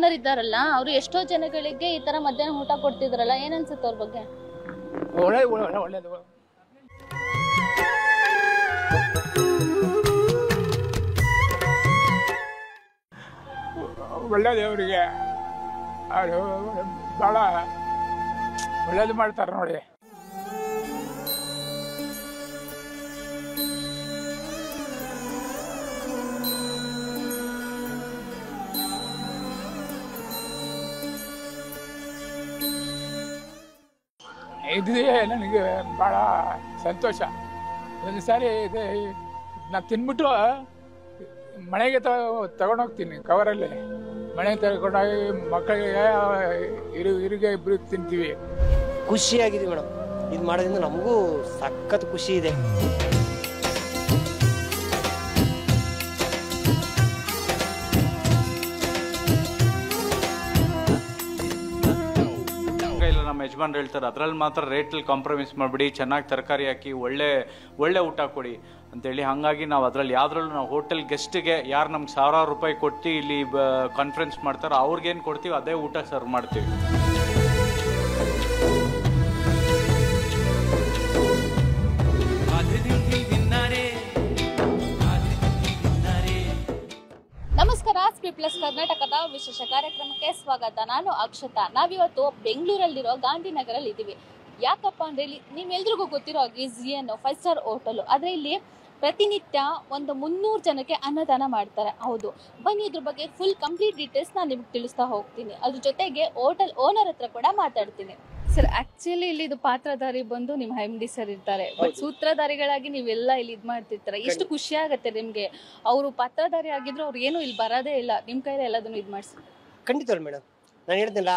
Owner ಇದ್ದಾರಲ್ಲ, ಅವರು ಎಷ್ಟೋ ಜನಗಳಿಗೆ ಈ ತರ ಮಧ್ಯಾಹ್ನ ಊಟ ಕೊಡ್ತಿದ್ರಲ್ಲ, ಏನ್ ಅನ್ಸುತ್ತೆ ಅವ್ರ ಬಗ್ಗೆ? ಒಳ್ಳೇದು. ಒಳ್ಳೇದು ಅವರಿಗೆ, ಅವರು ಭಾಳ ಒಳ್ಳೇದು ಮಾಡ್ತಾರೆ ನೋಡಿ. ಇದು ನನಗೆ ಭಾಳ ಸಂತೋಷ. ಒಂದು ಸಾರಿ ಇದು ನಾನು ತಿನ್ಬಿಟ್ಟು ಮನೆಗೆ ತಗೊಂಡೋಗ್ತೀನಿ ಕವರಲ್ಲಿ. ಮನೆಗೆ ತಗೊಂಡೋಗಿ ಮಕ್ಕಳಿಗೆ ಇರಿಗೆ ಇಬ್ಬರು ತಿಂತೀವಿ. ಖುಷಿಯಾಗಿದೆ ಮೇಡಮ್, ಇದು ಮಾಡೋದ್ರಿಂದ ನಮಗೂ ಸಖತ್ ಖುಷಿ ಇದೆ. ನಮ್ಮ ಯಜಮಾನ್ರು ಹೇಳ್ತಾರೆ, ಅದ್ರಲ್ಲಿ ಮಾತ್ರ ರೇಟಲ್ಲಿ ಕಾಂಪ್ರಮೈಸ್ ಮಾಡಿಬಿಡಿ, ಚೆನ್ನಾಗಿ ತರಕಾರಿ ಹಾಕಿ ಒಳ್ಳೆ ಊಟ ಕೊಡಿ ಅಂತೇಳಿ. ಹಾಗಾಗಿ ನಾವು ಅದರಲ್ಲಿ ಯಾವುದ್ರಲ್ಲೂ ನಾವು ಹೋಟೆಲ್ ಗೆಸ್ಟ್ಗೆ ಯಾರು ನಮ್ಗೆ ₹1000 ಕೊಟ್ಟು ಇಲ್ಲಿ ಕಾನ್ಫರೆನ್ಸ್ ಮಾಡ್ತಾರೋ ಅವ್ರಿಗೇನು ಕೊಡ್ತೀವಿ ಅದೇ ಊಟ ಸರ್ವ್ ಮಾಡ್ತೀವಿ. ನಮಸ್ಕಾರ, ಸ್ಪೀಡ್ ಪ್ಲಸ್ ಕರ್ನಾಟಕದ ವಿಶೇಷ ಕಾರ್ಯಕ್ರಮಕ್ಕೆ ಸ್ವಾಗತ. ನಾನು ಅಕ್ಷತಾ. ನಾವಿವತ್ತು ಬೆಂಗಳೂರಲ್ಲಿರೋ ಗಾಂಧಿನಗರಲ್ಲಿ ಇದ್ದೀವಿ. ಯಾಕಪ್ಪ ಅಂದ್ರೆ ಇಲ್ಲಿ ನಿಮ್ಮೆಲ್ರಿಗೂ ಗೊತ್ತಿರೋ ಹಾಗೆ ಜಿಯನ್ 5 ಸ್ಟಾರ್ ಹೋಟೆಲ್. ಆದರೆ ಇಲ್ಲಿ ಪ್ರತಿನಿತ್ಯ ಒಂದು 300 ಜನಕ್ಕೆ ಅನ್ನದಾನ ಮಾಡ್ತಾರೆ. ಹೌದು, ಬನ್ನಿ ಇದ್ರ ಬಗ್ಗೆ ಫುಲ್ ಕಂಪ್ಲೀಟ್ ಡೀಟೇಲ್ಸ್ ನಾನು ನಿಮ್ಗೆ ತಿಳಿಸ್ತಾ ಹೋಗ್ತೀನಿ. ಅದ್ರ ಜೊತೆಗೆ ಹೋಟೆಲ್ ಓನರ್ ಹತ್ರ ಕೂಡ ಮಾತಾಡ್ತೀನಿ. ಸರ್, ಆಕ್ಚುಲಿ ಇಲ್ಲಿ ಇದು ಪಾತ್ರಧಾರಿ ಬಂದು ನಿಮ್ಮ MD ಸರ್ ಇರ್ತಾರೆ, ಬಟ್ ಸೂತ್ರಧಾರಿಗಳಾಗಿ ನೀವೆಲ್ಲ ಇಲ್ಲಿ ಇದು ಮಾಡ್ತಿರ್ತಾರೆ. ಎಷ್ಟು ಖುಷಿ ಆಗುತ್ತೆ ನಿಮ್ಗೆ. ಅವರು ಪಾತ್ರಧಾರಿ ಆಗಿದ್ರು ಅವ್ರು ಏನು ಇಲ್ಲಿ ಬರೋದೇ ಇಲ್ಲ, ನಿಮ್ಮ ಕೈಲಿ ಎಲ್ಲದನ್ನು ಇದು ಮಾಡಿಸಿ. ಖಂಡಿತ ಮೇಡಮ್, ನಾನು ಹೇಳ್ತೀನಲ್ಲ,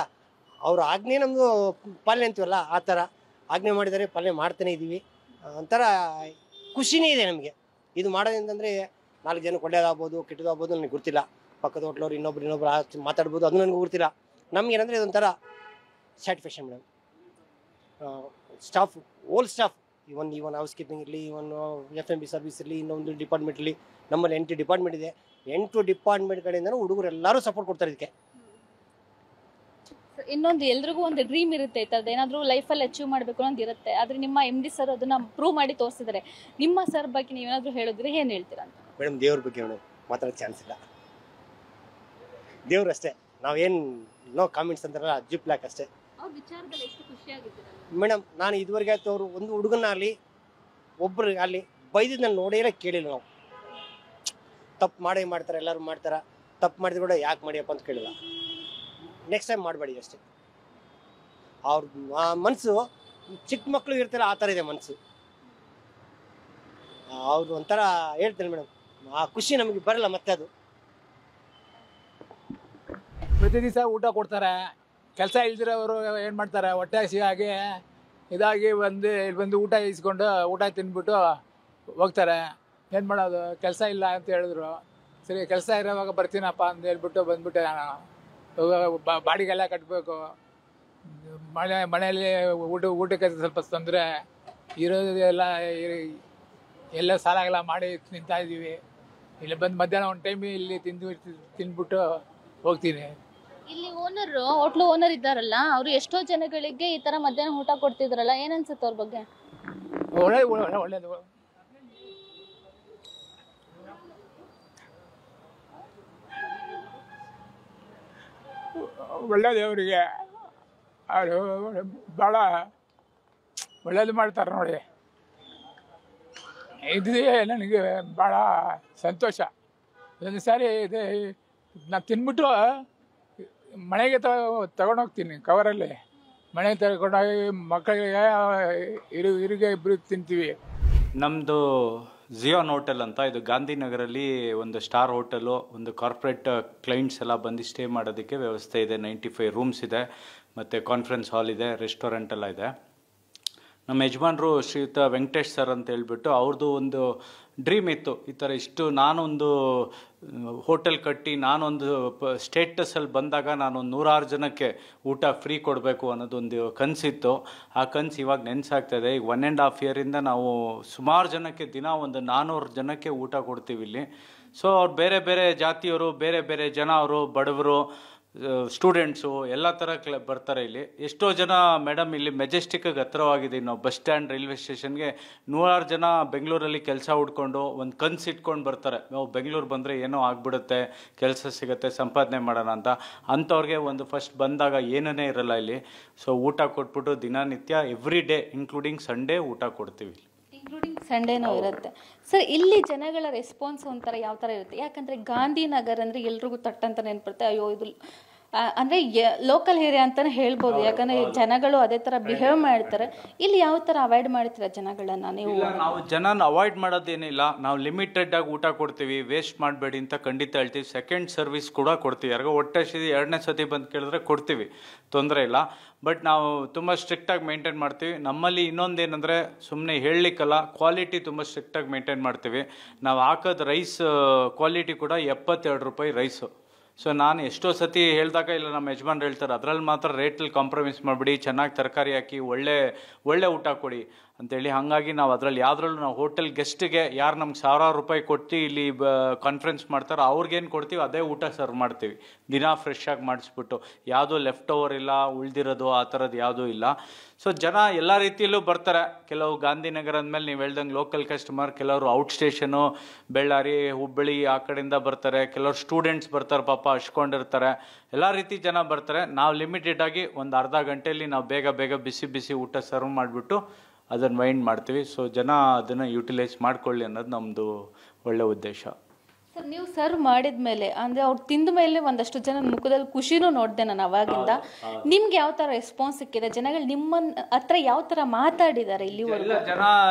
ಅವರು ಆಜ್ಞೆ ನಮ್ಮದು ಪಾಲನೆ ಅಂತೀವಲ್ಲ ಆ ಥರ ಆಜ್ಞೆ ಮಾಡಿದರೆ ಪಾಲನೆ ಮಾಡ್ತಾನೆ ಇದ್ದೀವಿ. ಒಂಥರ ಖುಷಿನೇ ಇದೆ ನಮಗೆ ಇದು ಮಾಡೋದಂತಂದರೆ. 4 ಜನಕ್ಕೆ ಒಳ್ಳೇದಾಗ್ಬೋದು ಕೆಟ್ಟದಾಗ್ಬೋದು ನನಗೆ ಗೊತ್ತಿಲ್ಲ. ಪಕ್ಕದ ಹೋಟ್ಲವ್ರು ಇನ್ನೊಬ್ರು ಮಾತಾಡ್ಬೋದು, ಅದು ನನಗೆ ಗೊತ್ತಿಲ್ಲ. ನಮಗೇನಂದರೆ ಇದೊಂಥರ ಸ್ಯಾಟಿಸ್ಫ್ಯಾಕ್ಷನ್ ಮೇಡಮ್. ಸ್ಟಾಫ್, ಓಲ್ ಸ್ಟಾಫ್, ಇವನ್ ಹೌಸ್ ಕೀಪಿಂಗ್ ಇರಲಿ, ಇವನ್ FMB ಸರ್ವಿಸ್ ಇರಲಿ, ಇನ್ನೊಂದು ಡಿಪಾರ್ಟ್ಮೆಂಟ್ ಇರಲಿ, ನಮ್ಮಲ್ಲಿ 8 ಡಿಪಾರ್ಟ್ಮೆಂಟ್ ಇದೆ. 8 ಡಿಪಾರ್ಟ್ಮೆಂಟ್ ಕಡೆಯಿಂದ ಹುಡುಗರು ಎಲ್ಲರೂ ಸಪೋರ್ಟ್ ಕೊಡ್ತಾರೆ ಇದಕ್ಕೆ. ಇನ್ನೊಂದು ಎಲ್ರಿಗೂ ಒಂದು ಡ್ರೀಮ್ ಇರುತ್ತೆ, ಈ ಥರದ್ದು ಏನಾದರೂ ಲೈಫಲ್ಲಿ ಅಚೀವ್ ಮಾಡಬೇಕು ಅನ್ನೋದು ಇರುತ್ತೆ. ಆದರೆ ನಿಮ್ಮ MD ಸರ್ ಅದನ್ನ ಪ್ರೂವ್ ಮಾಡಿ ತೋರಿಸಿದ್ದಾರೆ. ನಿಮ್ಮ ಸರ್ ಬಗ್ಗೆ ನೀವೇನಾದರೂ ಹೇಳಿದ್ರೆ ಏನು ಹೇಳ್ತೀರಾ ಅಂತ? ಮೇಡಮ್, ದೇವ್ರ ಬಗ್ಗೆ ಮೇಡಮ್ ಮಾತಾಡೋ ಚಾನ್ಸ್ ಇಲ್ಲ. ದೇವ್ರು ಅಷ್ಟೇ, ನಾವೇನು ನೋ ಕಾಮೆಂಟ್ಸ್ ಅಂತಾರಲ್ಲ, ಜಿಪ್ ಲಾಕ್ ಅಷ್ಟೇ. ಅವ್ರ ವಿಚಾರದಲ್ಲಿ ಎಷ್ಟು ಖುಷಿಯಾಗಿದ್ದೀರಾ ಮೇಡಮ್? ನಾನು ಇದುವರೆಗೆ ಆಯ್ತು ಅವರು ಒಂದು ಹುಡುಗನಾಗಲಿ ಒಬ್ಬರಿಗಾಗಲಿ ಬೈದಿದ್ದು ನಾನು ನೋಡೇ ಕೇಳಿಲ್ಲ. ನಾವು ತಪ್ಪು ಮಾಡ್ತಾರೆ, ಎಲ್ಲರೂ ಮಾಡ್ತಾರೆ. ತಪ್ಪು ಮಾಡಿದ್ರು ಕೂಡ ಯಾಕೆ ಮಾಡಿಯಪ್ಪ ಅಂತ ಕೇಳಿಲ್ಲ. ನೆಕ್ಸ್ಟ್ ಟೈಮ್ ಮಾಡಬೇಡಿ ಅಷ್ಟೇ. ಅವ್ರ ಮನಸ್ಸು ಚಿಕ್ಕ ಮಕ್ಕಳು ಇರ್ತಾರೆ, ಆ ಥರ ಇದೆ ಮನಸ್ಸು. ಅವ್ರು ಒಂಥರ ಹೇಳ್ತಾರೆ ಮೇಡಮ್, ಆ ಖುಷಿ ನಮಗೆ ಬರಲ್ಲ ಮತ್ತೆ. ಅದು ಪ್ರತಿ ದಿವಸ ಊಟ ಕೊಡ್ತಾರೆ. ಕೆಲಸ ಇಲ್ದಿರೋರು ಏನು ಮಾಡ್ತಾರೆ, ಹೊಟ್ಟೆ ಹಸಿವಾಗಿ ಇದಾಗಿ ಇಲ್ಲಿ ಬಂದು ಊಟ ಇಸ್ಕೊಂಡು ಊಟ ತಿಂದ್ಬಿಟ್ಟು ಹೋಗ್ತಾರೆ. ಏನು ಮಾಡೋದು, ಕೆಲಸ ಇಲ್ಲ ಅಂತ ಹೇಳಿದ್ರು. ಸರಿ, ಕೆಲಸ ಇರೋವಾಗ ಬರ್ತೀನಪ್ಪ ಅಂತ ಹೇಳ್ಬಿಟ್ಟು ಬಂದ್ಬಿಟ್ಟೆ. ಬಾಡಿಗೆಲ್ಲ ಕಟ್ಟಬೇಕು, ಮನೆಯಲ್ಲಿ ಊಟಕ್ಕೆ ಸ್ವಲ್ಪ ತೊಂದರೆ ಇರೋದೆಲ್ಲ, ಎಲ್ಲ ಸಾಲಾಗೆಲ್ಲ ಮಾಡಿ ತಿಂತಾಯಿದ್ದೀವಿ. ಇಲ್ಲಿ ಬಂದು ಮಧ್ಯಾಹ್ನ ಒಂದು ಟೈಮ್ ಇಲ್ಲಿ ತಿಂದ್ಬಿಟ್ಟು ಹೋಗ್ತೀನಿ. ಇಲ್ಲಿ ಹೋಟ್ಲು ಓನರ್ ಇದ್ದಾರಲ್ಲ, ಅವರು ಎಷ್ಟೋ ಜನಗಳಿಗೆ ಈ ತರ ಮಧ್ಯಾಹ್ನ ಊಟ ಕೊಡ್ತಿದ್ರಲ್ಲ, ಏನ್ ಅನ್ಸುತ್ತೆ ಅವ್ರ ಬಗ್ಗೆ? ಒಳ್ಳೇದು. ಒಳ್ಳೇದು ಅವರಿಗೆ, ಅವರು ಭಾಳ ಒಳ್ಳೇದು ಮಾಡ್ತಾರೆ ನೋಡಿ. ಇದು ನನಗೆ ಭಾಳ ಸಂತೋಷ. ಒಂದು ಸಾರಿ ಇದು ನಾನು ತಿನ್ಬಿಟ್ಟು ಮನೆಗೆ ತಗೊಂಡೋಗ್ತೀನಿ ಕವರಲ್ಲಿ. ಮನೆಗೆ ತಗೊಂಡೋಗಿ ಮಕ್ಕಳಿಗೆ ಇರಿಗೆ ಇಬ್ಬರು ತಿಂತೀವಿ. ನಮ್ಮದು ಜಿಯಾನ್ ಹೋಟೆಲ್ ಅಂತ, ಇದು ಗಾಂಧಿನಗರಲ್ಲಿ ಒಂದು ಸ್ಟಾರ್ ಹೋಟೆಲು. ಒಂದು ಕಾರ್ಪೊರೇಟ್ ಕ್ಲೈಂಟ್ಸ್ ಎಲ್ಲ ಬಂದು ಸ್ಟೇ ಮಾಡೋದಕ್ಕೆ ವ್ಯವಸ್ಥೆ ಇದೆ. 95 ರೂಮ್ಸ್ ಇದೆ, ಮತ್ತು ಕಾನ್ಫರೆನ್ಸ್ ಹಾಲ್ ಇದೆ, ರೆಸ್ಟೋರೆಂಟ್ ಎಲ್ಲ ಇದೆ. ನಮ್ಮ ಯಜಮಾನರು ಶ್ರೀಯುತ ವೆಂಕಟೇಶ್ ಸರ್ ಅಂತ ಹೇಳ್ಬಿಟ್ಟು, ಅವ್ರದ್ದು ಒಂದು ಡ್ರೀಮ್ ಇತ್ತು, ಈ ಥರ ನಾನೊಂದು ಹೋಟೆಲ್ ಕಟ್ಟಿ ನಾನೊಂದು ಸ್ಟೇಟಸಲ್ಲಿ ಬಂದಾಗ ನಾನೊಂದು 106 ಜನಕ್ಕೆ ಊಟ ಫ್ರೀ ಕೊಡಬೇಕು ಅನ್ನೋದೊಂದು ಕನಸಿತ್ತು. ಆ ಕನಸು ಇವಾಗ ನೆನೆಸಾಗ್ತಾಯಿದೆ. ಈಗ 1.5 ಇಯರಿಂದ ನಾವು ಸುಮಾರು ಜನಕ್ಕೆ ದಿನ ಒಂದು 400 ಜನಕ್ಕೆ ಊಟ ಕೊಡ್ತೀವಿ ಇಲ್ಲಿ. ಸೊ ಅವ್ರು ಬೇರೆ ಬೇರೆ ಜಾತಿಯವರು, ಬೇರೆ ಬೇರೆ ಜನ, ಅವರು ಬಡವರು, ಸ್ಟೂಡೆಂಟ್ಸು ಎಲ್ಲ ಥರ ಬರ್ತಾರೆ ಇಲ್ಲಿ. ಎಷ್ಟೋ ಜನ ಮೇಡಮ್ ಇಲ್ಲಿ ಮೆಜೆಸ್ಟಿಕ್ಗೆ ಹತ್ರವಾಗಿದ್ದೀವಿ ನಾವು, ಬಸ್ ಸ್ಟ್ಯಾಂಡ್ ರೈಲ್ವೆ ಸ್ಟೇಷನ್ಗೆ 100 ಜನ ಬೆಂಗಳೂರಲ್ಲಿ ಕೆಲಸ ಹುಡ್ಕೊಂಡು ಒಂದು ಕನ್ಸು ಇಟ್ಕೊಂಡು ಬರ್ತಾರೆ, ನಾವು ಬೆಂಗಳೂರು ಬಂದರೆ ಏನೋ ಆಗ್ಬಿಡುತ್ತೆ, ಕೆಲಸ ಸಿಗುತ್ತೆ, ಸಂಪಾದನೆ ಮಾಡೋಣ ಅಂತ. ಅಂಥವ್ರಿಗೆ ಒಂದು ಫಸ್ಟ್ ಬಂದಾಗ ಏನನೇ ಇರಲ್ಲ ಇಲ್ಲಿ. ಸೊ ಊಟ ಕೊಟ್ಬಿಟ್ಟು ದಿನನಿತ್ಯ ಎವ್ರಿ ಡೇ ಇನ್ಕ್ಲೂಡಿಂಗ್ ಸಂಡೇ ಊಟ ಕೊಡ್ತೀವಿ, ಇನ್ಕ್ಲೂಡಿಂಗ್ ಸಂಡೇನೂ ಇರುತ್ತೆ. ಸರ್ ಇಲ್ಲಿ ಜನಗಳ ರೆಸ್ಪಾನ್ಸ್ ಒಂಥರ ಯಾವ ಥರ ಇರುತ್ತೆ? ಯಾಕಂದರೆ ಗಾಂಧಿನಗರ್ ಅಂದರೆ ಎಲ್ರಿಗೂ ತಟ್ಟಂತ ನೆನ್ಪಿರುತ್ತೆ, ಅಯ್ಯೋ ಇದು ಅಂದರೆ ಲೋಕಲ್ ಏರಿಯಾ ಅಂತಲೇ ಹೇಳ್ಬೋದು, ಯಾಕಂದರೆ ಜನಗಳು ಅದೇ ಥರ ಬಿಹೇವ್ ಮಾಡ್ತಾರೆ. ಇಲ್ಲಿ ಯಾವ ಥರ ಅವಾಯ್ಡ್ ಮಾಡ್ತೀರಾ ಜನಗಳನ್ನು ನೀವು? ನಾವು ಜನನ ಅವಾಯ್ಡ್ ಮಾಡೋದೇನಿಲ್ಲ, ನಾವು ಲಿಮಿಟೆಡ್ ಆಗಿ ಊಟ ಕೊಡ್ತೀವಿ, ವೇಸ್ಟ್ ಮಾಡಬೇಡಿ ಅಂತ ಖಂಡಿತ ಹೇಳ್ತೀವಿ. ಸೆಕೆಂಡ್ ಸರ್ವಿಸ್ ಕೂಡ ಕೊಡ್ತೀವಿ, ಯಾರಿಗೋ ಹೊಟ್ಟೆ ಹಸಿದು 2ನೇ ಸತಿ ಬಂದು ಕೇಳಿದ್ರೆ ಕೊಡ್ತೀವಿ, ತೊಂದರೆ ಇಲ್ಲ. ಬಟ್ ನಾವು ತುಂಬ ಸ್ಟ್ರಿಕ್ಟಾಗಿ ಮೇಂಟೈನ್ ಮಾಡ್ತೀವಿ. ನಮ್ಮಲ್ಲಿ ಇನ್ನೊಂದೇನೆಂದರೆ ಸುಮ್ಮನೆ ಹೇಳಲಿಕ್ಕಲ್ಲ, ಕ್ವಾಲಿಟಿ ತುಂಬ ಸ್ಟ್ರಿಕ್ಟಾಗಿ ಮೇಂಟೈನ್ ಮಾಡ್ತೀವಿ. ನಾವು ಹಾಕೋದು ರೈಸ್ ಕ್ವಾಲಿಟಿ ಕೂಡ 72 ರೂಪಾಯಿ ರೈಸು. ಸೊ ನಾನು ಎಷ್ಟೋ ಸತಿ ಹೇಳಿದಾಗ ಇಲ್ಲ ನಮ್ಮ ಯಜಮಾನ್ರು ಹೇಳ್ತಾರೆ, ಅದರಲ್ಲಿ ಮಾತ್ರ ರೇಟಲ್ಲಿ ಕಾಂಪ್ರಮೈಸ್ ಮಾಡಿಬಿಡಿ, ಚೆನ್ನಾಗಿ ತರಕಾರಿ ಹಾಕಿ ಒಳ್ಳೆ ಊಟ ಕೊಡಿ ಅಂತೇಳಿ. ಹಾಗಾಗಿ ನಾವು ಅದರಲ್ಲಿ ಯಾವುದ್ರಲ್ಲೂ ನಾವು ಹೋಟೆಲ್ ಗೆಸ್ಟಿಗೆ ಯಾರು ನಮ್ಗೆ 1000 ರೂಪಾಯಿ ಕೊಟ್ಟು ಇಲ್ಲಿ ಕಾನ್ಫರೆನ್ಸ್ ಮಾಡ್ತಾರೋ ಅವ್ರಿಗೇನು ಕೊಡ್ತೀವಿ ಅದೇ ಊಟ ಸರ್ವ್ ಮಾಡ್ತೀವಿ, ದಿನ ಫ್ರೆಶ್ ಆಗಿ ಮಾಡಿಸ್ಬಿಟ್ಟು. ಯಾವುದೂ ಲೆಫ್ಟ್ ಓವರ್ ಇಲ್ಲ, ಉಳಿದಿರೋದು ಆ ಥರದ್ದು ಯಾವುದೂ ಇಲ್ಲ. ಸೊ ಜನ ಎಲ್ಲ ರೀತಿಯಲ್ಲೂ ಬರ್ತಾರೆ. ಕೆಲವು ಗಾಂಧಿನಗರ ಅಂದಮೇಲೆ ನೀವು ಹೇಳ್ದಂಗೆ ಲೋಕಲ್ ಕಸ್ಟಮರ್, ಕೆಲವರು ಔಟ್ ಸ್ಟೇಷನು ಬೆಳ್ಳಾರಿ ಹುಬ್ಬಳ್ಳಿ ಆ ಕಡೆಯಿಂದ ಬರ್ತಾರೆ, ಕೆಲವರು ಸ್ಟೂಡೆಂಟ್ಸ್ ಬರ್ತಾರೆ, ಪಾಪ ಹಚ್ಕೊಂಡಿರ್ತಾರೆ, ಎಲ್ಲ ರೀತಿ ಜನ ಬರ್ತಾರೆ. ನಾವು ಲಿಮಿಟೆಡ್ ಆಗಿ ಒಂದು ಅರ್ಧ ಗಂಟೆಯಲ್ಲಿ ನಾವು ಬೇಗ ಬಿಸಿ ಊಟ ಸರ್ವ್ ಮಾಡಿಬಿಟ್ಟು ಅದನ್ನು ವೈಂಡ್ ಮಾಡ್ತೀವಿ. ಸೊ ಜನ ಅದನ್ನು ಯೂಟಿಲೈಸ್ ಮಾಡ್ಕೊಳ್ಳಿ ಅನ್ನೋದು ನಮ್ಮದು ಒಳ್ಳೆ ಉದ್ದೇಶ. ಸರ್ ನೀವು ಸರ್ವ್ ಮಾಡಿದ ಮೇಲೆ ಅಂದರೆ ಅವ್ರು ತಿಂದ ಮೇಲೆ ಒಂದಷ್ಟು ಜನ ಮುಖದಲ್ಲಿ ಖುಷಿನೂ ನೋಡಿದೆ ನಾನು ಅವಾಗಿಂದ. ನಿಮ್ಗೆ ಯಾವ ಥರ ರೆಸ್ಪಾನ್ಸ್ ಸಿಕ್ಕಿದೆ? ಜನಗಳು ನಿಮ್ಮ ಹತ್ರ ಯಾವ ಥರ ಮಾತಾಡಿದ್ದಾರೆ ಇಲ್ಲಿವರೆಗೂ? ಜನ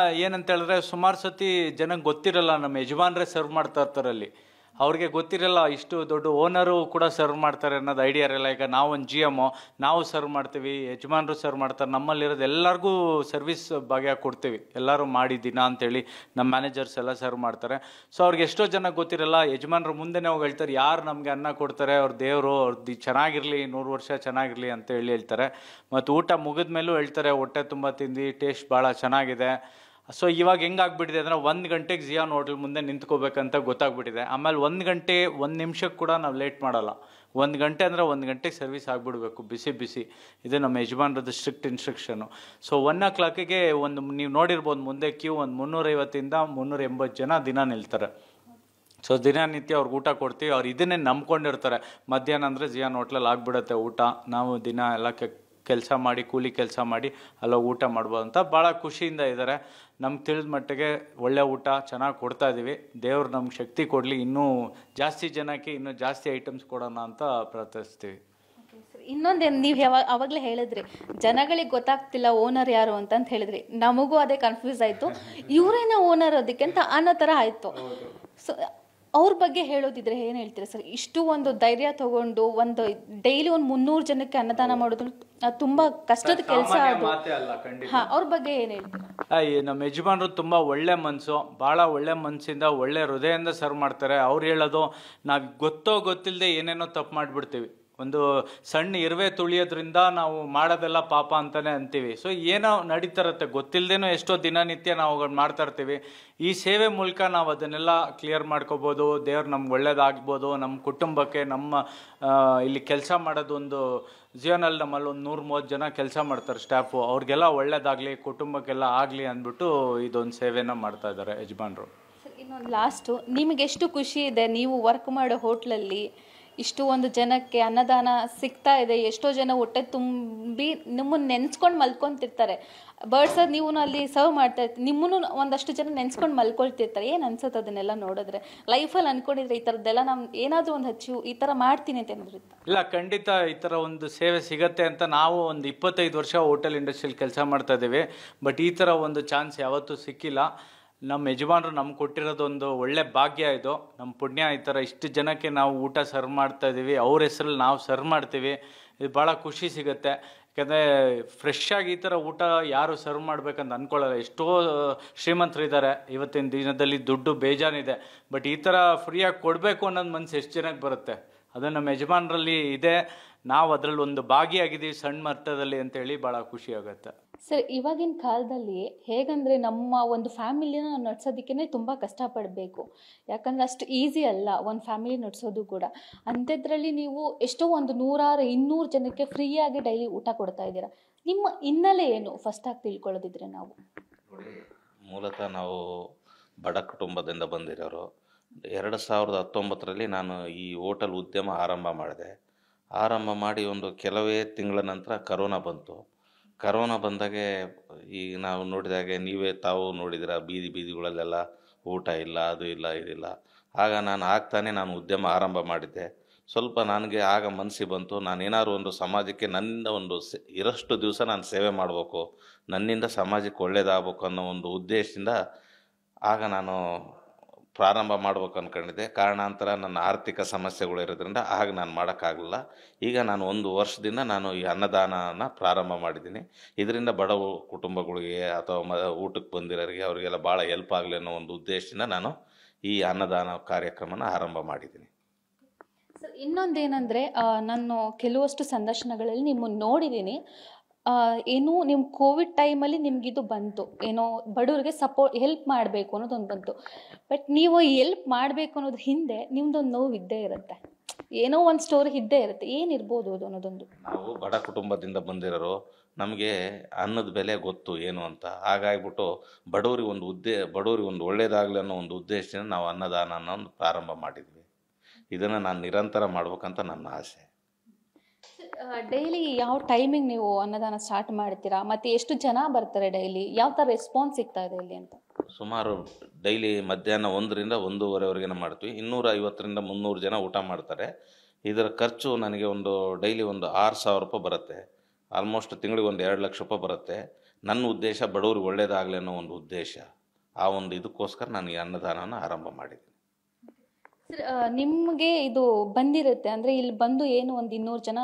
ಏನಂತ ಹೇಳಿದ್ರೆ ಸುಮಾರು ಸತಿ ಜನಕ್ಕೆ ಗೊತ್ತಿರಲ್ಲ, ನಮ್ಮ ಯಜಮಾನ್ರೇ ಸರ್ವ್ ಮಾಡ್ತಾ ಇರ್ತಾರೆ ಅಲ್ಲಿ. ಅವ್ರಿಗೆ ಗೊತ್ತಿರಲ್ಲ ಇಷ್ಟು ದೊಡ್ಡ ಓನರು ಕೂಡ ಸರ್ವ್ ಮಾಡ್ತಾರೆ ಅನ್ನೋದು ಐಡಿಯಾ ಇರಲ್ಲ. ಈಗ ನಾವು ಒಂದು GM ನಾವು ಸರ್ವ್ ಮಾಡ್ತೀವಿ, ಯಜಮಾನ್ರು ಸರ್ವ್ ಮಾಡ್ತಾರೆ, ನಮ್ಮಲ್ಲಿರೋದು ಎಲ್ಲರಿಗೂ ಸರ್ವಿಸ್ ಭಾಗ್ಯ ಕೊಡ್ತೀವಿ, ಎಲ್ಲರೂ ಮಾಡಿ ದಿನ ಅಂತೇಳಿ ನಮ್ಮ ಮ್ಯಾನೇಜರ್ಸ್ ಎಲ್ಲ ಸರ್ವ್ ಮಾಡ್ತಾರೆ. ಸೊ ಅವ್ರಿಗೆ ಎಷ್ಟೋ ಜನ ಗೊತ್ತಿರಲ್ಲ, ಯಜಮಾನ್ರು ಮುಂದೆನೇ ಹೋಗಿ ಹೇಳ್ತಾರೆ ಯಾರು ನಮಗೆ ಅನ್ನ ಕೊಡ್ತಾರೆ ಅವ್ರ ದೇವರು, ಅವ್ರದ್ದು ಚೆನ್ನಾಗಿರಲಿ, 100 ವರ್ಷ ಚೆನ್ನಾಗಿರಲಿ ಅಂತ ಹೇಳ್ತಾರೆ. ಮತ್ತು ಊಟ ಮುಗಿದ ಮೇಲೂ ಹೇಳ್ತಾರೆ ಹೊಟ್ಟೆ ತುಂಬ ತಿಂದು, ಟೇಸ್ಟ್ ಭಾಳ ಚೆನ್ನಾಗಿದೆ. ಸೊ ಇವಾಗ ಹೆಂಗಾಗ್ಬಿಟ್ಟಿದೆ ಅಂದರೆ 1 ಗಂಟೆಗೆ ಜಿಯಾನ್ ಹೋಟೆಲ್ ಮುಂದೆ ನಿಂತ್ಕೋಬೇಕಂತ ಗೊತ್ತಾಗ್ಬಿಟ್ಟಿದೆ. ಆಮೇಲೆ 1 ಗಂಟೆ 1 ನಿಮಿಷಕ್ಕೆ ಕೂಡ ನಾವು ಲೇಟ್ ಮಾಡಲ್ಲ. 1 ಗಂಟೆ ಅಂದರೆ 1 ಗಂಟೆಗೆ ಸರ್ವಿಸ್ ಆಗಿಬಿಡ್ಬೇಕು, ಬಿಸಿ. ಇದು ನಮ್ಮ ಯಜಮಾನ್ರದ್ದು ಸ್ಟ್ರಿಕ್ಟ್ ಇನ್ಸ್ಟ್ರಕ್ಷನು. ಸೊ 1 o'clockಗೆ ಒಂದು ನೀವು ನೋಡಿರ್ಬೋದು ಮುಂದೆ ಕ್ಯೂ ಒಂದು 350ಇಂದ 380 ಜನ ದಿನ ನಿಲ್ತಾರೆ. ಸೊ ದಿನನಿತ್ಯ ಅವ್ರಿಗೆ ಊಟ ಕೊಡ್ತೀವಿ. ಅವ್ರು ಇದನ್ನೇ ನಂಬ್ಕೊಂಡಿರ್ತಾರೆ, ಮಧ್ಯಾಹ್ನ ಅಂದರೆ ಜಿಯಾನ್ ಹೋಟ್ಲಲ್ಲಿ ಆಗಿಬಿಡುತ್ತೆ ಊಟ, ನಾವು ದಿನ ಎಲ್ಲ ಕೆಲಸ ಮಾಡಿ ಕೂಲಿ ಕೆಲಸ ಮಾಡಿ ಅಲ್ಲ ಊಟ ಮಾಡ್ಬೋದು ಅಂತ ಭಾಳ ಖುಷಿಯಿಂದ ಇದ್ದಾರೆ. ನಮ್ಗೆ ತಿಳಿದ ಮಟ್ಟಿಗೆ ಒಳ್ಳೆ ಊಟ ಚೆನ್ನಾಗಿ ಕೊಡ್ತಾ ಇದ್ದೀವಿ. ದೇವ್ರು ನಮ್ಗೆ ಶಕ್ತಿ ಕೊಡಲಿ, ಇನ್ನೂ ಜಾಸ್ತಿ ಜನಕ್ಕೆ ಇನ್ನೂ ಜಾಸ್ತಿ ಐಟಮ್ಸ್ ಕೊಡೋಣ ಅಂತ ಪ್ರಾರ್ಥಿಸ್ತೀವಿ. ಇನ್ನೊಂದೇನು ನೀವು ಅವಾಗಲೇ ಹೇಳಿದ್ರಿ ಜನಗಳಿಗೆ ಗೊತ್ತಾಗ್ತಿಲ್ಲ ಓನರ್ ಯಾರು ಅಂತ ಹೇಳಿದ್ರಿ. ನಮಗೂ ಅದೇ ಕನ್ಫ್ಯೂಸ್ ಆಯಿತು, ಇವರೇನ ಓನರ್ ಅದಕ್ಕೆ ಅಂತ ಅನ್ನೋ ಥರ ಆಯಿತು. ಸೊ ಅವ್ರ ಬಗ್ಗೆ ಹೇಳೋದಿದ್ರೆ ಏನು ಹೇಳ್ತೀರಾ ಸರ್? ಇಷ್ಟು ಒಂದು ಧೈರ್ಯ ತಗೊಂಡು ಒಂದು ಡೈಲಿ ಒಂದು 300 ಜನಕ್ಕೆ ಅನ್ನದಾನ ಮಾಡೋದು ತುಂಬಾ ಕಷ್ಟದ ಕೆಲಸ ಅದು. ಅವ್ರ ಬಗ್ಗೆ ಏನು ಹೇಳ್ತೀರಾ? ನಮ್ಮ ಯಜಮಾನರು ತುಂಬ ಒಳ್ಳೆ ಮನಸ್ಸು, ಭಾಳ ಒಳ್ಳೆ ಮನಸ್ಸಿಂದ ಒಳ್ಳೆ ಹೃದಯದಿಂದ ಸರ್ವ್ ಮಾಡ್ತಾರೆ. ಅವ್ರು ಹೇಳೋದು ನಾವು ಗೊತ್ತಿಲ್ಲದೆ ಏನೇನೋ ತಪ್ಪು ಮಾಡಿಬಿಡ್ತೀವಿ. ಒಂದು ಸಣ್ಣ ಇರುವೆ ತುಳಿಯೋದ್ರಿಂದ ನಾವು ಮಾಡೋದೆಲ್ಲ ಪಾಪ ಅಂತಲೇ ಅಂತೀವಿ. ಸೊ ಏನೋ ನಡೀತಿರುತ್ತೆ, ಗೊತ್ತಿಲ್ಲದೇನೋ ಎಷ್ಟೋ ದಿನನಿತ್ಯ ನಾವು ಮಾಡ್ತಾ ಇರ್ತೀವಿ. ಈ ಸೇವೆ ಮೂಲಕ ನಾವು ಅದನ್ನೆಲ್ಲ ಕ್ಲಿಯರ್ ಮಾಡ್ಕೋಬೋದು. ದೇವ್ರು ನಮ್ಗೆ ಒಳ್ಳೇದಾಗ್ಬೋದು, ನಮ್ಮ ಕುಟುಂಬಕ್ಕೆ, ನಮ್ಮ ಇಲ್ಲಿ ಕೆಲಸ ಮಾಡೋದು ಒಂದು ಜಿಯೋನಲ್ಲಿ ನಮ್ಮಲ್ಲಿ ಒಂದು 130 ಜನ ಕೆಲಸ ಮಾಡ್ತಾರೆ ಸ್ಟಾಫು, ಅವ್ರಿಗೆಲ್ಲ ಒಳ್ಳೇದಾಗಲಿ, ಕುಟುಂಬಕ್ಕೆಲ್ಲ ಆಗಲಿ ಅಂದ್ಬಿಟ್ಟು ಇದೊಂದು ಸೇವೆನ ಮಾಡ್ತಾ ಇದ್ದಾರೆ ಯಜಮಾನ್ರು. ಇನ್ನೊಂದು ಲಾಸ್ಟು, ನಿಮಗೆ ಎಷ್ಟು ಖುಷಿ ಇದೆ ನೀವು ವರ್ಕ್ ಮಾಡೋ ಹೋಟ್ಲಲ್ಲಿ ಇಷ್ಟು ಒಂದು ಜನಕ್ಕೆ ಅನ್ನದಾನ ಸಿಗ್ತಾ ಇದೆ, ಎಷ್ಟೋ ಜನ ಹೊಟ್ಟೆ ತುಂಬಿ ನಿಮ್ಮನ್ನು ನೆನೆಸ್ಕೊಂಡು ಮಲ್ಕೊತಿರ್ತಾರೆ. ಬರ್ಡ್ಸರ್ ನೀವು ಅಲ್ಲಿ ಸರ್ವ್ ಮಾಡ್ತಾ ಇರ್ತೀವಿ, ನಿಮ್ಮನ್ನು ಒಂದಷ್ಟು ಜನ ನೆನೆಸ್ಕೊಂಡು ಮಲ್ಕೊಳ್ತಿರ್ತಾರೆ. ಏನು ಅನ್ಸುತ್ತೆ ಅದನ್ನೆಲ್ಲ ನೋಡಿದ್ರೆ? ಲೈಫಲ್ಲಿ ಅಂದ್ಕೊಂಡಿದ್ರೆ ಈ ಥರದ್ದೆಲ್ಲ ನಾನು ಏನಾದರೂ ಒಂದು ಈ ಥರ ಮಾಡ್ತೀನಿ ಅಂತ ಏನಿರುತ್ತೆ? ಇಲ್ಲ, ಖಂಡಿತ ಈ ಥರ ಒಂದು ಸೇವೆ ಸಿಗತ್ತೆ ಅಂತ ನಾವು ಒಂದು 25 ವರ್ಷ ಹೋಟೆಲ್ ಇಂಡಸ್ಟ್ರಿಯಲ್ಲಿ ಕೆಲಸ ಮಾಡ್ತಾ ಇದ್ದೀವಿ. ಬಟ್ ಈ ಥರ ಒಂದು ಚಾನ್ಸ್ ಯಾವತ್ತೂ ಸಿಕ್ಕಿಲ್ಲ. ನಮ್ಮ ಯಜಮಾನರು ನಮ್ಗೆ ಕೊಟ್ಟಿರೋದೊಂದು ಒಳ್ಳೆ ಭಾಗ್ಯ ಇದು, ನಮ್ಮ ಪುಣ್ಯ. ಈ ಥರ ಇಷ್ಟು ಜನಕ್ಕೆ ನಾವು ಊಟ ಸರ್ವ್ ಮಾಡ್ತಾ ಇದ್ದೀವಿ, ಅವ್ರ ಹೆಸರಲ್ಲಿ ನಾವು ಸರ್ವ್ ಮಾಡ್ತೀವಿ. ಇದು ಭಾಳ ಖುಷಿ ಸಿಗುತ್ತೆ. ಯಾಕಂದರೆ ಫ್ರೆಶ್ ಆಗಿ ಈ ಥರ ಊಟ ಯಾರು ಸರ್ವ್ ಮಾಡ್ಬೇಕಂತ ಅಂದ್ಕೊಳ್ಳಲ್ಲ. ಎಷ್ಟೋ ಶ್ರೀಮಂತರಿದ್ದಾರೆ ಇವತ್ತಿನ ದಿನದಲ್ಲಿ, ದುಡ್ಡು ಬೇಜಾನಿದೆ. ಬಟ್ ಈ ಥರ ಫ್ರೀಯಾಗಿ ಕೊಡಬೇಕು ಅನ್ನೋದು ಮನಸ್ಸು ಎಷ್ಟು ಜನಕ್ಕೆ ಬರುತ್ತೆ? ಅದು ನಮ್ಮ ಯಜಮಾನರಲ್ಲಿ ಇದೆ. ನಾವು ಅದರಲ್ಲಿ ಒಂದು ಭಾಗಿಯಾಗಿದ್ದೀವಿ ಸಣ್ಣ ಮಟ್ಟದಲ್ಲಿ ಅಂತೇಳಿ ಭಾಳ ಖುಷಿ ಆಗುತ್ತೆ. ಸರ್, ಇವಾಗಿನ ಕಾಲದಲ್ಲಿ ಹೇಗಂದರೆ ನಮ್ಮ ಒಂದು ಫ್ಯಾಮಿಲಿನ ನಡ್ಸೋದಕ್ಕೇ ತುಂಬ ಕಷ್ಟಪಡಬೇಕು. ಯಾಕಂದರೆ ಅಷ್ಟು ಈಸಿ ಅಲ್ಲ ಒಂದು ಫ್ಯಾಮಿಲಿ ನಡ್ಸೋದು ಕೂಡ. ಅಂಥದ್ರಲ್ಲಿ ನೀವು ಎಷ್ಟೋ ಒಂದು 100-200 ಜನಕ್ಕೆ ಫ್ರೀಯಾಗಿ ಡೈಲಿ ಊಟ ಕೊಡ್ತಾ ಇದ್ದೀರಾ. ನಿಮ್ಮ ಹಿನ್ನೆಲೆ ಏನು ಫಸ್ಟಾಗಿ ತಿಳ್ಕೊಳ್ಳೋದಿದ್ರೆ ನಾವು? ನೋಡಿ, ಮೂಲತಃ ನಾವು ಬಡ ಕುಟುಂಬದಿಂದ ಬಂದಿರೋರು. 2019ರಲ್ಲಿ ನಾನು ಈ ಹೋಟೆಲ್ ಉದ್ಯಮ ಆರಂಭ ಮಾಡಿದೆ. ಆರಂಭ ಮಾಡಿ ಒಂದು ಕೆಲವೇ ತಿಂಗಳ ನಂತರ ಕರೋನಾ ಬಂತು. ಕರೋನಾ ಬಂದಾಗೆ ಈಗ ನಾವು ನೋಡಿದಾಗೆ ತಾವು ನೋಡಿದಿರ, ಬೀದಿಗಳಲ್ಲೆಲ್ಲ ಊಟ ಇಲ್ಲ, ಅದು ಇಲ್ಲ, ಇದಿಲ್ಲ. ಆಗ ನಾನು ಉದ್ಯಮ ಆರಂಭ ಮಾಡಿದ್ದೆ. ಸ್ವಲ್ಪ ನನಗೆ ಆಗ ಮನಸ್ಸಿಗೆ ಬಂತು, ನಾನೇನಾದ್ರು ಒಂದು ಸಮಾಜಕ್ಕೆ ನನ್ನಿಂದ ಒಂದು ಇರೋಷ್ಟು ದಿವಸ ನಾನು ಸೇವೆ ಮಾಡಬೇಕು, ನನ್ನಿಂದ ಸಮಾಜಕ್ಕೆ ಒಳ್ಳೇದಾಗಬೇಕು ಅನ್ನೋ ಒಂದು ಉದ್ದೇಶದಿಂದ ಆಗ ನಾನು ಪ್ರಾರಂಭ ಮಾಡ್ಬೇಕು ಅಂದ್ಕೊಂಡಿದ್ದೆ. ಕಾರಣಾಂತರ ನನ್ನ ಆರ್ಥಿಕ ಸಮಸ್ಯೆಗಳು ಇರೋದ್ರಿಂದ ಆಗ ನಾನು ಮಾಡೋಕ್ಕಾಗಲಿಲ್ಲ. ಈಗ ನಾನು 1 ವರ್ಷದಿಂದ ನಾನು ಈ ಅನ್ನದಾನನ ಪ್ರಾರಂಭ ಮಾಡಿದ್ದೀನಿ. ಇದರಿಂದ ಬಡ ಕುಟುಂಬಗಳಿಗೆ ಅಥವಾ ಊಟಕ್ಕೆ ಬಂದಿರೋರಿಗೆ ಅವರಿಗೆಲ್ಲ ಭಾಳ ಹೆಲ್ಪ್ ಆಗಲಿ ಅನ್ನೋ ಒಂದು ಉದ್ದೇಶದಿಂದ ನಾನು ಈ ಅನ್ನದಾನ ಕಾರ್ಯಕ್ರಮನ ಆರಂಭ ಮಾಡಿದ್ದೀನಿ. ಸರ್, ಇನ್ನೊಂದೇನೆಂದರೆ, ನಾನು ಕೆಲವಷ್ಟು ಸಂದರ್ಶನಗಳಲ್ಲಿ ನಿಮ್ಮನ್ನು ನೋಡಿದ್ದೀನಿ. ಏನು ನಿಮ್ಮ ಕೋವಿಡ್ ಟೈಮಲ್ಲಿ ನಿಮಗಿದು ಬಂತು, ಏನೋ ಬಡವ್ರಿಗೆ ಹೆಲ್ಪ್ ಮಾಡಬೇಕು ಅನ್ನೋದೊಂದು ಬಂತು. ಬಟ್ ನೀವು ಹೆಲ್ಪ್ ಮಾಡಬೇಕು ಅನ್ನೋದು ಹಿಂದೆ ನಿಮ್ದೊಂದು ನೋವು ಇದ್ದೇ ಇರುತ್ತೆ, ಏನೋ ಒಂದು ಸ್ಟೋರಿ ಇದ್ದೇ ಇರುತ್ತೆ. ಏನಿರ್ಬೋದು ಅದು ಅನ್ನೋದೊಂದು? ನಾವು ಬಡ ಕುಟುಂಬದಿಂದ ಬಂದಿರೋರು, ನಮಗೆ ಅನ್ನದ ಬೆಲೆ ಗೊತ್ತು ಏನು ಅಂತ. ಹಾಗಾಗಿಬಿಟ್ಟು ಬಡವರಿಗೆ ಒಂದು ಒಳ್ಳೇದಾಗಲಿ ಅನ್ನೋ ಒಂದು ಉದ್ದೇಶದಿಂದ ನಾವು ಅನ್ನದಾನ ಅನ್ನೋದು ಪ್ರಾರಂಭ ಮಾಡಿದ್ವಿ. ಇದನ್ನು ನಾನು ನಿರಂತರ ಮಾಡ್ಬೇಕಂತ ನನ್ನ ಆಸೆ. ಡೈಲಿ ಯಾವ ಟೈಮಿಂಗ್ ನೀವು ಅನ್ನದಾನ ಸ್ಟಾರ್ಟ್ ಮಾಡ್ತೀರಾ? ಮತ್ತು ಎಷ್ಟು ಜನ ಬರ್ತಾರೆ ಡೈಲಿ? ಯಾವ ಥರ ರೆಸ್ಪಾನ್ಸ್ ಸಿಗ್ತಾ ಇದೆ ಇಲ್ಲಿ ಅಂತ? ಸುಮಾರು ಡೈಲಿ ಮಧ್ಯಾಹ್ನ 1ರಿಂದ 1:30ವರೆಗೆ ಮಾಡ್ತೀವಿ. 250ರಿಂದ 300 ಜನ ಊಟ ಮಾಡ್ತಾರೆ. ಇದರ ಖರ್ಚು ನನಗೆ ಡೈಲಿ ಒಂದು 6,000 ರೂಪಾಯಿ ಬರುತ್ತೆ. ಆಲ್ಮೋಸ್ಟ್ ತಿಂಗಳಿಗೆ ಒಂದು 2 ಲಕ್ಷ ರೂಪಾಯಿ ಬರುತ್ತೆ. ನನ್ನ ಉದ್ದೇಶ ಬಡವ್ರಿಗೆ ಒಳ್ಳೇದಾಗಲಿ ಅನ್ನೋ ಒಂದು ಉದ್ದೇಶ. ಆ ಒಂದು ಇದಕ್ಕೋಸ್ಕರ ನಾನು ಈ ಅನ್ನದಾನನ ಆರಂಭ ಮಾಡಿದ್ದೀನಿ. ಸರ್, ನಿಮಗೆ ಇದು ಬಂದಿರುತ್ತೆ ಅಂದರೆ ಇಲ್ಲಿ ಬಂದು ಏನು ಒಂದು 200 ಜನ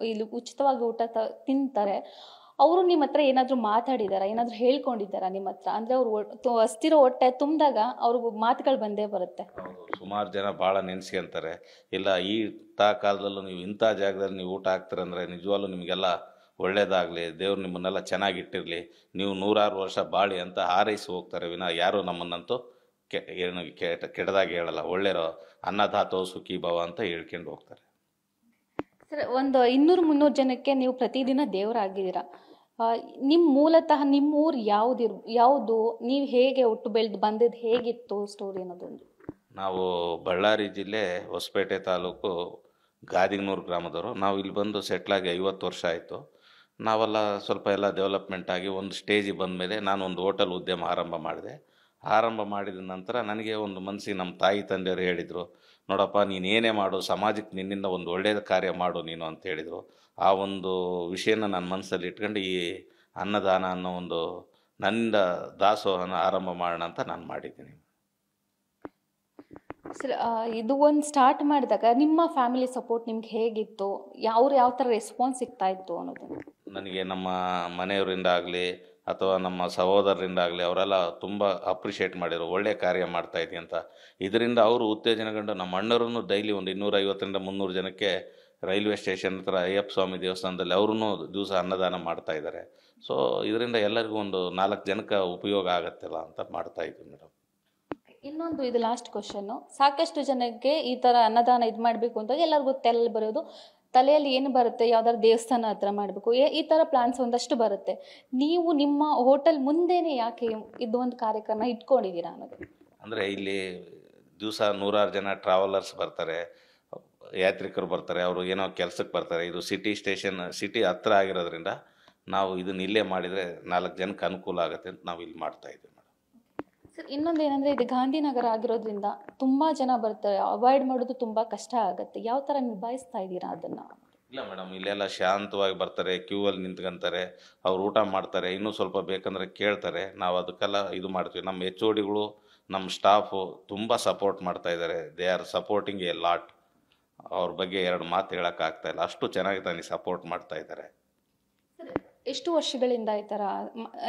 ಇಲ್ಲಿ ಉಚಿತವಾಗಿ ಊಟ ತಿಂತಾರೆ. ಅವರು ನಿಮ್ಮ ಹತ್ರ ಏನಾದರೂ ಮಾತಾಡಿದಾರಾ, ಏನಾದರೂ ಹೇಳ್ಕೊಂಡಿದ್ದಾರಾ ನಿಮ್ಮ ಹತ್ರ? ಅಂದರೆ ಅವರು ಹಸ್ತಿರೋ ಹೊಟ್ಟೆ ತುಂಬಿದಾಗ ಅವ್ರಿಗೂ ಮಾತುಗಳು ಬಂದೇ ಬರುತ್ತೆ. ಸುಮಾರು ಜನ ಭಾಳ ನೆನೆಸ್ಕೊಂತಾರೆ, ಇಲ್ಲ ಇಂಥ ಕಾಲದಲ್ಲೂ ನೀವು ಇಂಥ ಜಾಗದಲ್ಲಿ ನೀವು ಊಟ ಹಾಕ್ತೀರಂದರೆ ನಿಜವಾಗ್ಲೂ ನಿಮಗೆಲ್ಲ ಒಳ್ಳೇದಾಗಲಿ, ದೇವ್ರು ನಿಮ್ಮನ್ನೆಲ್ಲ ಚೆನ್ನಾಗಿಟ್ಟಿರಲಿ, ನೀವು 100 ವರ್ಷ ಬಾಳಿ ಅಂತ ಹಾರೈಸಿ ಹೋಗ್ತಾರೆ ವಿನ ಯಾರು ನಮ್ಮನ್ನಂತೂ ಕೆಟ್ಟದಾಗಿ ಹೇಳಲ್ಲ. ಒಳ್ಳೆಯರೋ ಅನ್ನದಾತೋ ಸುಖಿ ಭವ ಅಂತ ಹೇಳ್ಕೊಂಡು ಹೋಗ್ತಾರೆ. ಸರ್, ಒಂದು 200-300 ಜನಕ್ಕೆ ನೀವು ಪ್ರತಿದಿನ ದೇವರಾಗಿದ್ದೀರಾ. ನಿಮ್ಮ ಮೂಲತಃ ನಿಮ್ಮ ಊರು ಯಾವುದು? ನೀವು ಹೇಗೆ ಹುಟ್ಟು ಬೆಳೆದು ಬಂದಿದ್ದು ಹೇಗಿತ್ತು ಸ್ಟೋರಿ ಅನ್ನೋದೊಂದು? ನಾವು ಬಳ್ಳಾರಿ ಜಿಲ್ಲೆ ಹೊಸಪೇಟೆ ತಾಲೂಕು ಗಾದಿಗ್ನೂರು ಗ್ರಾಮದವರು. ನಾವು ಇಲ್ಲಿ ಬಂದು ಸೆಟ್ಲಾಗಿ 50 ವರ್ಷ ಆಯಿತು. ನಾವೆಲ್ಲ ಸ್ವಲ್ಪ ಎಲ್ಲ ಡೆವಲಪ್ಮೆಂಟ್ ಆಗಿ ಒಂದು ಸ್ಟೇಜಿಗೆ ಬಂದ ಮೇಲೆ ನಾನು ಒಂದು ಹೋಟೆಲ್ ಉದ್ಯಮ ಆರಂಭ ಮಾಡಿದೆ. ಆರಂಭ ಮಾಡಿದ ನಂತರ ನನಗೆ ಒಂದು ಮನಸ್ಸಿಗೆ ನಮ್ಮ ತಾಯಿ ತಂದೆಯವರು ಹೇಳಿದರು, ನೋಡಪ್ಪ ನೀನು ಏನೇ ಮಾಡು, ಸಮಾಜಕ್ಕೆ ನಿನ್ನಿಂದ ಒಂದು ಒಳ್ಳೆಯದ ಕಾರ್ಯ ಮಾಡು ನೀನು ಅಂತ ಹೇಳಿದರು. ಆ ಒಂದು ವಿಷಯನ ನನ್ನ ಮನಸ್ಸಲ್ಲಿ ಇಟ್ಕೊಂಡು ಈ ಅನ್ನದಾನ ಅನ್ನೋ ಒಂದು ನನ್ನಿಂದ ದಾಸೋಹನ ಆರಂಭ ಮಾಡೋಣ ಅಂತ ನಾನು ಮಾಡಿದ್ದೀನಿ. ಸರ್, ಇದು ಒಂದು ಸ್ಟಾರ್ಟ್ ಮಾಡಿದಾಗ ನಿಮ್ಮ ಫ್ಯಾಮಿಲಿ ಸಪೋರ್ಟ್ ನಿಮ್ಗೆ ಹೇಗಿತ್ತು? ಯಾವ ಥರ ರೆಸ್ಪಾನ್ಸ್ ಸಿಗ್ತಾ ಇತ್ತು ಅನ್ನೋದು? ನನಗೆ ನಮ್ಮ ಮನೆಯವರಿಂದ ಆಗಲಿ ಅಥವಾ ನಮ್ಮ ಸಹೋದರರಿಂದ ಆಗಲಿ ಅವರೆಲ್ಲ ತುಂಬ ಅಪ್ರಿಷಿಯೇಟ್ ಮಾಡಿದರು, ಒಳ್ಳೆಯ ಕಾರ್ಯ ಮಾಡ್ತಾಯಿದ್ದಿ ಅಂತ. ಇದರಿಂದ ಅವರು ಉತ್ತೇಜನಗೊಂಡು ನಮ್ಮ ಅಣ್ಣರನ್ನು ಡೈಲಿ ಒಂದು 250ರಿಂದ 300 ಜನಕ್ಕೆ ರೈಲ್ವೆ ಸ್ಟೇಷನ್ ಹತ್ರ ಅಯ್ಯಪ್ಪ ಸ್ವಾಮಿ ದೇವಸ್ಥಾನದಲ್ಲಿ ಅವ್ರೂ ದಿವಸ ಅನ್ನದಾನ ಮಾಡ್ತಾಯಿದ್ದಾರೆ. ಸೊ ಇದರಿಂದ ಎಲ್ಲರಿಗೂ ಒಂದು 4 ಜನಕ್ಕೆ ಉಪಯೋಗ ಆಗತ್ತಲ್ಲ ಅಂತ ಮಾಡ್ತಾಯಿದ್ವಿ ಮೇಡಮ್. ಇನ್ನೊಂದು ಇದು ಲಾಸ್ಟ್ ಕ್ವಶನ್ನು. ಸಾಕಷ್ಟು ಜನಕ್ಕೆ ಈ ಥರ ಅನ್ನದಾನ ಇದು ಮಾಡಬೇಕು ಅಂತ ಎಲ್ಲರಿಗೂ ತಲೆಯಲ್ಲಿ ಬರೋದು, ತಲೆಯಲ್ಲಿ ಏನು ಬರುತ್ತೆ, ಯಾವ್ದಾದ್ರು ದೇವಸ್ಥಾನ ಹತ್ರ ಮಾಡಬೇಕು, ಈ ಥರ ಪ್ಲಾನ್ಸ್ ಒಂದಷ್ಟು ಬರುತ್ತೆ. ನೀವು ನಿಮ್ಮ ಹೋಟೆಲ್ ಮುಂದೆನೇ ಯಾಕೆ ಇದು ಒಂದು ಕಾರ್ಯಕ್ರಮ ಇಟ್ಕೊಂಡಿದ್ದೀರಾ ಅನ್ನೋದು? ಅಂದರೆ ಇಲ್ಲಿ ದಿವಸ 100 ಜನ ಟ್ರಾವೆಲರ್ಸ್ ಬರ್ತಾರೆ, ಯಾತ್ರಿಕರು ಬರ್ತಾರೆ, ಅವರು ಏನೋ ಕೆಲಸಕ್ಕೆ ಬರ್ತಾರೆ. ಇದು ಸಿಟಿ ಹತ್ರ ಆಗಿರೋದ್ರಿಂದ ನಾವು ಇದನ್ನ ಇಲ್ಲೇ ಮಾಡಿದರೆ 4 ಜನಕ್ಕೆ ಅನುಕೂಲ ಆಗುತ್ತೆ ಅಂತ ನಾವು ಇಲ್ಲಿ ಮಾಡ್ತಾಯಿದ್ದೀವಿ ಮೇಡಮ್. ಸರ್, ಇನ್ನೊಂದೇನೆಂದರೆ ಇದು ಗಾಂಧಿನಗರ ಆಗಿರೋದ್ರಿಂದ ತುಂಬ ಜನ ಬರ್ತಾರೆ, ಅವಾಯ್ಡ್ ಮಾಡೋದು ತುಂಬ ಕಷ್ಟ ಆಗುತ್ತೆ. ಯಾವ ಥರ ನಿಭಾಯಿಸ್ತಾ ಇದ್ದೀರಾ ಅದನ್ನು? ಇಲ್ಲ ಮೇಡಮ್, ಇಲ್ಲೆಲ್ಲ ಶಾಂತವಾಗಿ ಬರ್ತಾರೆ, ಕ್ಯೂವಲ್ಲಿ ನಿಂತ್ಕೊಂತಾರೆ, ಅವ್ರು ಊಟ ಮಾಡ್ತಾರೆ, ಇನ್ನೂ ಸ್ವಲ್ಪ ಬೇಕಂದರೆ ಕೇಳ್ತಾರೆ. ನಾವು ಅದಕ್ಕೆಲ್ಲ ಇದು ಮಾಡ್ತೀವಿ. ನಮ್ಮ HODಗಳು ನಮ್ಮ ಸ್ಟಾಫು ತುಂಬ ಸಪೋರ್ಟ್ ಮಾಡ್ತಾಯಿದ್ದಾರೆ. They are supporting A lot. ಅವ್ರ ಬಗ್ಗೆ 2 ಮಾತು ಹೇಳೋಕ್ಕಾಗ್ತಾಯಿಲ್ಲ, ಅಷ್ಟು ಚೆನ್ನಾಗಿ ತಾನೇ ಸಪೋರ್ಟ್ ಮಾಡ್ತಾಯಿದ್ದಾರೆ. ಎಷ್ಟು ವರ್ಷಗಳಿಂದ ಈ ಥರ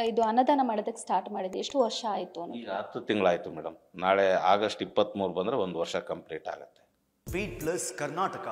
ಇದು ಅನ್ನದಾನ ಮಾಡೋದಕ್ಕೆ ಸ್ಟಾರ್ಟ್ ಮಾಡಿದೆ? ಎಷ್ಟು ವರ್ಷ ಆಯಿತು? ಈಗ 10 ತಿಂಗಳಾಯಿತು ಮೇಡಮ್. ನಾಳೆ ಆಗಸ್ಟ್ 23 ಬಂದರೆ 1 ವರ್ಷ ಕಂಪ್ಲೀಟ್ ಆಗುತ್ತೆ. Feed plus Karnataka.